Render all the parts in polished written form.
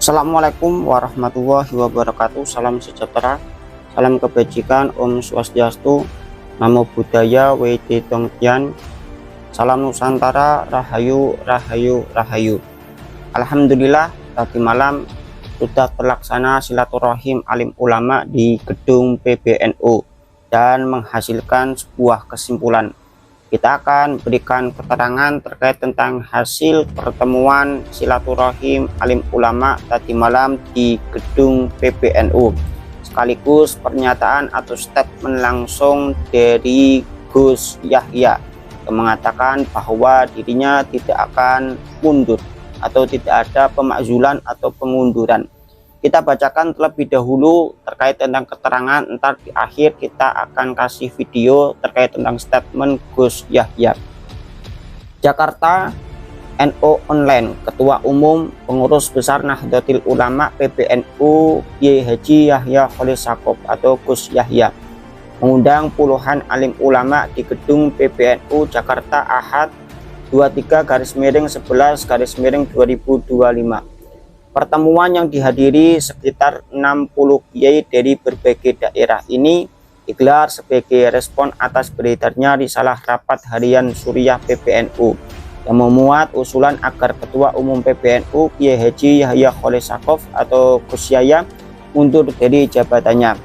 Assalamualaikum warahmatullahi wabarakatuh. Salam sejahtera, salam kebajikan, Om Swastiastu, Namo Buddhaya, Wede Tongkian, Salam Nusantara, Rahayu, Rahayu, Rahayu. Alhamdulillah, tadi malam sudah terlaksana silaturahim alim ulama di gedung PBNU dan menghasilkan sebuah kesimpulan. Kita akan berikan keterangan terkait tentang hasil pertemuan silaturahim alim ulama tadi malam di gedung PBNU, sekaligus pernyataan atau statement langsung dari Gus Yahya yang mengatakan bahwa dirinya tidak akan mundur atau tidak ada pemakzulan atau pengunduran. Kita bacakan terlebih dahulu terkait tentang keterangan, ntar di akhir kita akan kasih video terkait tentang statement Gus Yahya. Jakarta, NU Online, Ketua Umum Pengurus Besar Nahdlatul Ulama PBNU Kiai Haji Yahya Khalil Stakuf atau Gus Yahya mengundang puluhan alim ulama di gedung PBNU Jakarta Ahad 23/11/2025. Pertemuan yang dihadiri sekitar 60 kiai dari berbagai daerah ini digelar sebagai respon atas beredarnya risalah rapat harian Suriah PBNU yang memuat usulan agar Ketua Umum PBNU Kiai Haji Yahya Khalil Stakuf atau Gus Yahya mundur dari jabatannya.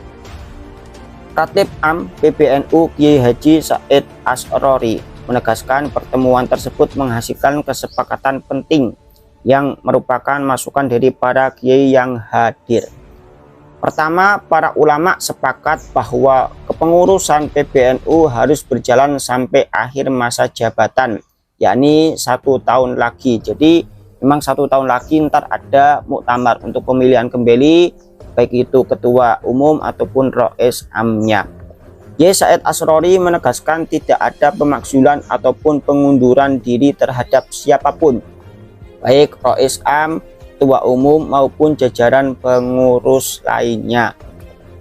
Khatib Am PBNU Kiai Haji Said Asrori menegaskan pertemuan tersebut menghasilkan kesepakatan penting yang merupakan masukan dari para kiai yang hadir. Pertama, para ulama sepakat bahwa kepengurusan PBNU harus berjalan sampai akhir masa jabatan, yakni 1 tahun lagi. Jadi memang 1 tahun lagi ntar ada muktamar untuk pemilihan kembali, baik itu ketua umum ataupun rois amnya. Kiai Said Asrori menegaskan tidak ada pemakzulan ataupun pengunduran diri terhadap siapapun, baik rois am, ketua umum maupun jajaran pengurus lainnya.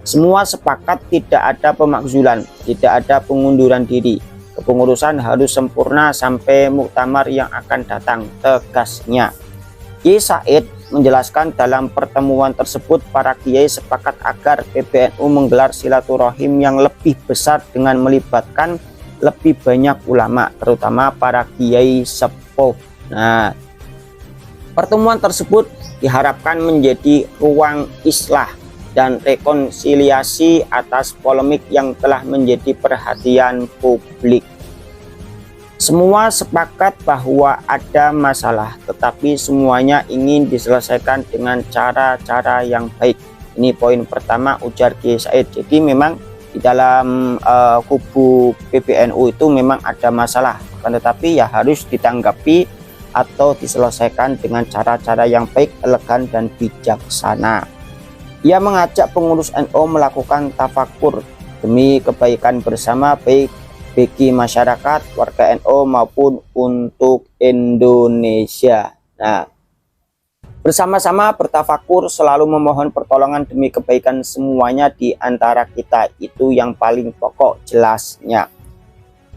Semua sepakat tidak ada pemakzulan, tidak ada pengunduran diri. Kepengurusan harus sempurna sampai muktamar yang akan datang, tegasnya. Kiai Said menjelaskan dalam pertemuan tersebut para kiai sepakat agar PBNU menggelar silaturahim yang lebih besar dengan melibatkan lebih banyak ulama, terutama para kiai sepuh. Nah, pertemuan tersebut diharapkan menjadi ruang islah dan rekonsiliasi atas polemik yang telah menjadi perhatian publik. Semua sepakat bahwa ada masalah, tetapi semuanya ingin diselesaikan dengan cara-cara yang baik. Ini poin pertama, ujar Kiai Said. Jadi memang di dalam kubu PBNU itu memang ada masalah, tetapi ya harus ditanggapi atau diselesaikan dengan cara-cara yang baik, elegan, dan bijaksana. Ia mengajak pengurus NU melakukan tafakur demi kebaikan bersama, baik bagi masyarakat, warga NU maupun untuk Indonesia. Nah, bersama-sama bertafakur, selalu memohon pertolongan demi kebaikan semuanya di antara kita, itu yang paling pokok, jelasnya.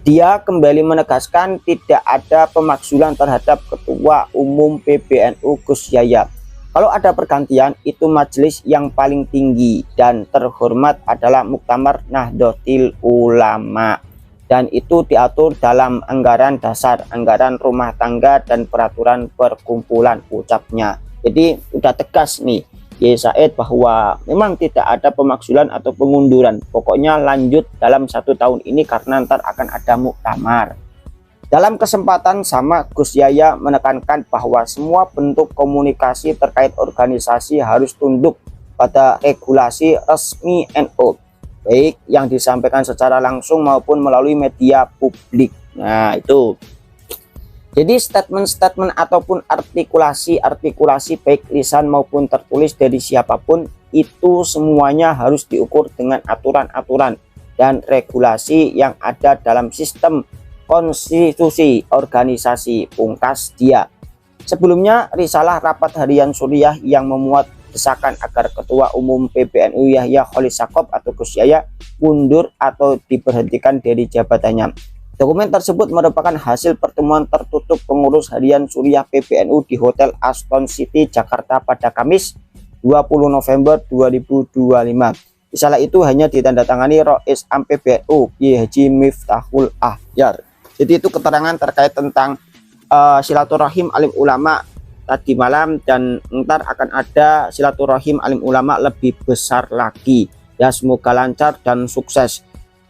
Dia kembali menegaskan tidak ada pemakzulan terhadap Ketua Umum PBNU Gus Yahya. Kalau ada pergantian, itu majelis yang paling tinggi dan terhormat adalah Muktamar Nahdlatul Ulama. Dan itu diatur dalam anggaran dasar, anggaran rumah tangga, dan peraturan perkumpulan, ucapnya. Jadi udah tegas nih Kiai Said bahwa memang tidak ada pemakzulan atau pengunduran, pokoknya lanjut dalam 1 tahun ini karena ntar akan ada muktamar. Dalam kesempatan sama, Gus Yahya menekankan bahwa semua bentuk komunikasi terkait organisasi harus tunduk pada regulasi resmi NU, baik yang disampaikan secara langsung maupun melalui media publik. Nah itu. Jadi statement-statement ataupun artikulasi baik lisan maupun tertulis dari siapapun itu semuanya harus diukur dengan aturan-aturan dan regulasi yang ada dalam sistem konstitusi organisasi, pungkas dia. Sebelumnya, risalah rapat harian Suriah yang memuat desakan agar Ketua Umum PBNU Yahya Khalil Stakuf atau Gus Yahya mundur atau diberhentikan dari jabatannya. Dokumen tersebut merupakan hasil pertemuan tertutup pengurus harian Suriah PBNU di Hotel Aston City, Jakarta pada Kamis 20 November 2025. Risalah itu hanya ditandatangani Rois Am PBNU Kiai Haji Miftahul Ahyar. Jadi itu keterangan terkait tentang silaturahim alim ulama tadi malam, dan ntar akan ada silaturahim alim ulama lebih besar lagi. Ya, semoga lancar dan sukses.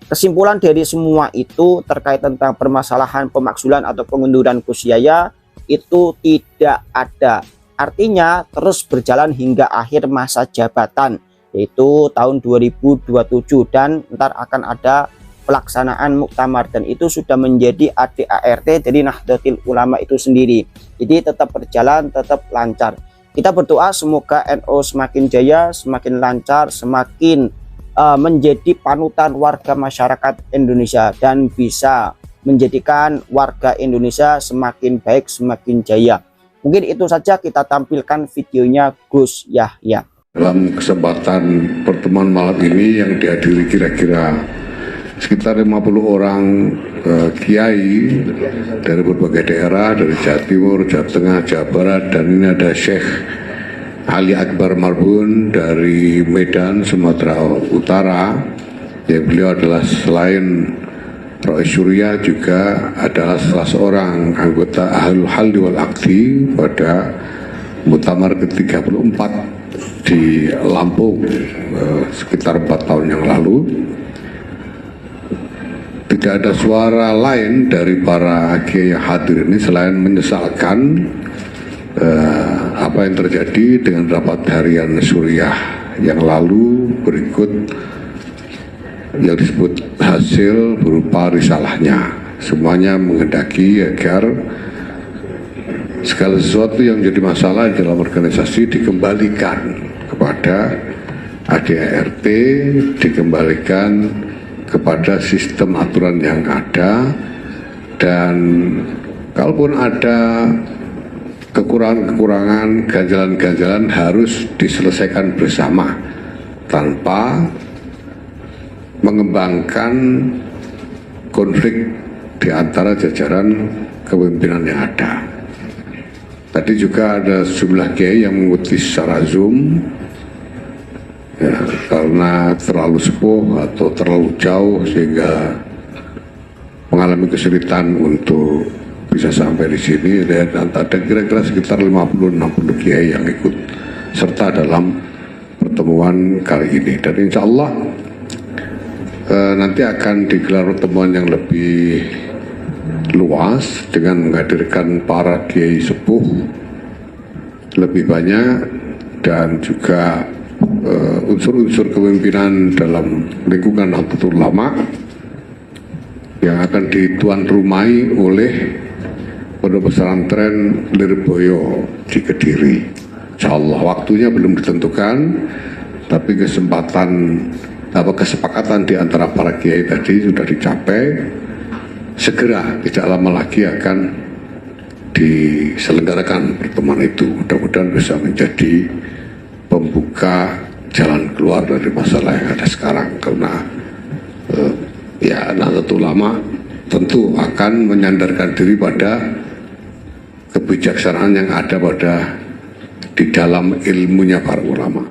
Kesimpulan dari semua itu terkait tentang permasalahan pemakzulan atau pengunduran Gus Yahya itu tidak ada. Artinya terus berjalan hingga akhir masa jabatan, yaitu tahun 2027, dan ntar akan ada pelaksanaan muktamar, dan itu sudah menjadi ADART dari Nahdlatul Ulama itu sendiri. Jadi tetap berjalan, tetap lancar. Kita berdoa semoga NU semakin jaya, semakin lancar, semakin menjadi panutan warga masyarakat Indonesia, dan bisa menjadikan warga Indonesia semakin baik, semakin jaya. Mungkin itu saja, kita tampilkan videonya Gus Yahya. Dalam kesempatan pertemuan malam ini yang dihadiri kira-kira sekitar 50 orang kiai dari berbagai daerah, dari Jawa Timur, Jawa Tengah, Jawa Barat, dan ini ada Syekh Ali Akbar Marbun dari Medan, Sumatera Utara. Ya, beliau adalah selain Rois Suriah juga adalah salah seorang anggota Ahlul Halli wal Aqdi pada Muktamar ke-34 di Lampung sekitar 4 tahun yang lalu. Tidak ada suara lain dari para kiai hadir ini selain menyesalkan apa yang terjadi dengan rapat harian Suriah yang lalu berikut yang disebut hasil berupa risalahnya. Semuanya menghendaki agar segala sesuatu yang menjadi masalah dalam organisasi dikembalikan kepada ADART, dikembalikan kepada sistem aturan yang ada, dan kalaupun ada kekurangan-kekurangan, ganjalan-ganjalan harus diselesaikan bersama tanpa mengembangkan konflik di antara jajaran kepemimpinan yang ada. Tadi juga ada sejumlah kiai yang mengikuti secara Zoom, ya, karena terlalu sepuh atau terlalu jauh sehingga mengalami kesulitan untuk bisa sampai di sini, dan ada kira-kira sekitar 50-60 kiai yang ikut serta dalam pertemuan kali ini. Dan insya Allah nanti akan digelar pertemuan yang lebih luas dengan menghadirkan para kiai sepuh lebih banyak, dan juga unsur-unsur kepemimpinan dalam lingkungan Nahdlatul Ulama yang akan dituan rumai oleh Pondok Pesantren Lirboyo di Kediri. Insyaallah waktunya belum ditentukan, tapi kesepakatan di antara para kiai tadi sudah dicapai. Segera, tidak lama lagi akan diselenggarakan pertemuan itu. Mudah-mudahan bisa menjadi pembuka jalan keluar dari masalah yang ada sekarang, karena ya Nahdlatul Ulama tentu akan menyandarkan diri pada kebijaksanaan yang ada di dalam ilmunya para ulama.